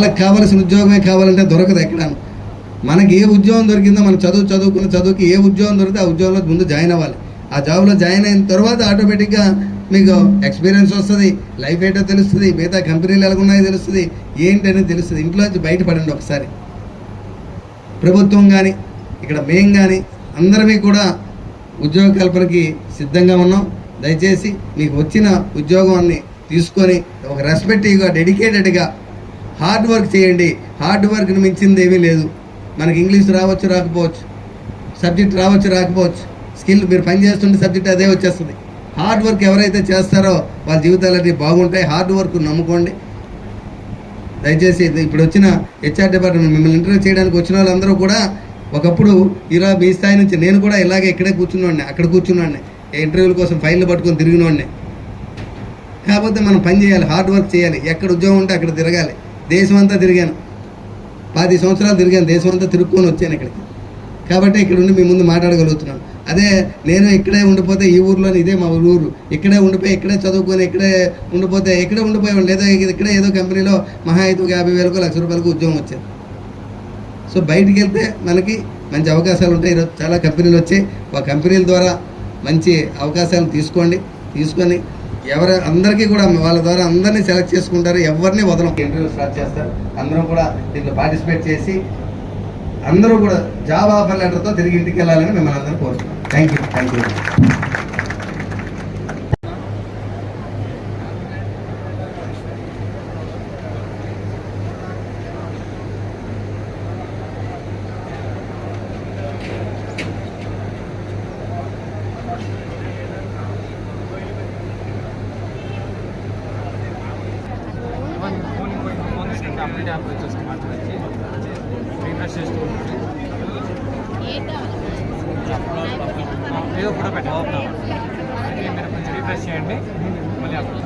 వాళ్ళకి కావాల్సిన ఉద్యోగమే కావాలంటే దొరకదు ఎక్కడ. మనకి ఏ ఉద్యోగం దొరికిందో మనం చదువుకున్న చదువుకి ఏ ఉద్యోగం దొరికితే ఆ ఉద్యోగంలో ముందు జాయిన్ అవ్వాలి. ఆ జాబ్లో జాయిన్ అయిన తర్వాత ఆటోమేటిక్గా మీకు ఎక్స్పీరియన్స్ వస్తుంది, లైఫ్ ఏంటో తెలుస్తుంది, మిగతా కంపెనీలు ఎలాగున్నాయో తెలుస్తుంది, ఏంటనేది తెలుస్తుంది. ఇంట్లోంచి బయటపడండి ఒకసారి. ప్రభుత్వం కానీ ఇక్కడ మేము కానీ అందరమీ కూడా ఉద్యోగ కల్పనకి సిద్ధంగా ఉన్నాం. దయచేసి మీకు వచ్చిన ఉద్యోగాన్ని తీసుకొని ఒక రెస్పెక్టివ్గా డెడికేటెడ్గా హార్డ్ వర్క్ చేయండి. హార్డ్ వర్క్ని మించింది ఏమీ లేదు. మనకి ఇంగ్లీష్ రావచ్చు రాకపోవచ్చు, సబ్జెక్ట్ రావచ్చు రాకపోవచ్చు, స్కిల్ మీరు పని చేస్తుంటే సబ్జెక్ట్ అదే వచ్చేస్తుంది. హార్డ్ వర్క్ ఎవరైతే చేస్తారో వాళ్ళ జీవితాలన్నీ బాగుంటాయి. హార్డ్ వర్క్ నమ్ముకోండి. దయచేసి ఇప్పుడు వచ్చిన హెచ్ఆర్ డిపార్ట్మెంట్ మిమ్మల్ని ఇంటర్వ్యూ చేయడానికి వచ్చిన వాళ్ళందరూ కూడా ఒకప్పుడు ఇలా మీ స్థాయి నుంచి నేను కూడా ఇలాగే ఇక్కడే కూర్చున్నాడిని, అక్కడ కూర్చున్నాడిని, ఇంటర్వ్యూల కోసం ఫైళ్ళు పట్టుకొని తిరిగినోడిని. కాకపోతే మనం పని చేయాలి, హార్డ్ వర్క్ చేయాలి. ఎక్కడ ఉద్యోగం ఉంటే అక్కడ తిరగాలి. దేశం అంతా తిరిగాను, 10 సంవత్సరాలు తిరిగాను, దేశం అంతా తిరుక్కొని వచ్చాను ఇక్కడికి. కాబట్టి ఇక్కడ ఉండి మీ ముందు మాట్లాడగలుగుతున్నాను. అదే నేను ఇక్కడే ఉండిపోతే, ఈ ఊర్లోని ఇదే మా ఊరు, ఇక్కడే ఉండిపోయి ఇక్కడే చదువుకొని ఇక్కడే ఉండిపోతే ఇక్కడే ఉండిపోయాడు. లేదా ఇక్కడే ఏదో కంపెనీలో మహా అయితే 50,000 1,00,000 రూపాయలకు ఉద్యోగం వచ్చేది. సో బయటికి వెళ్తే మనకి మంచి అవకాశాలు ఉంటాయి. ఈరోజు చాలా కంపెనీలు వచ్చాయి. ఆ కంపెనీల ద్వారా మంచి అవకాశాలు తీసుకొని అందరికీ కూడా వాళ్ళ ద్వారా అందరినీ సెలెక్ట్ చేసుకుంటారు. ఎవరిని వదలం. ఇంటర్వ్యూ స్టార్ట్ చేస్తారు. అందరూ కూడా దీంట్లో పార్టిసిపేట్ చేసి అందరూ కూడా జాబ్ ఆఫర్ లెటర్తో తిరిగి ఇంటికి వెళ్ళాలని మిమ్మల్ని అందరూ కోరుతున్నాం. Thank you. అప్డేట్ యాప్ వచ్చేసి మాట్లాడి రీఫ్రెష్ చేస్తూ ఉంటుంది. ఏదో ఫోటో పెట్టాలి, మీరు కొంచెం రీఫ్రెష్ చేయండి మళ్ళీ అప్పుడు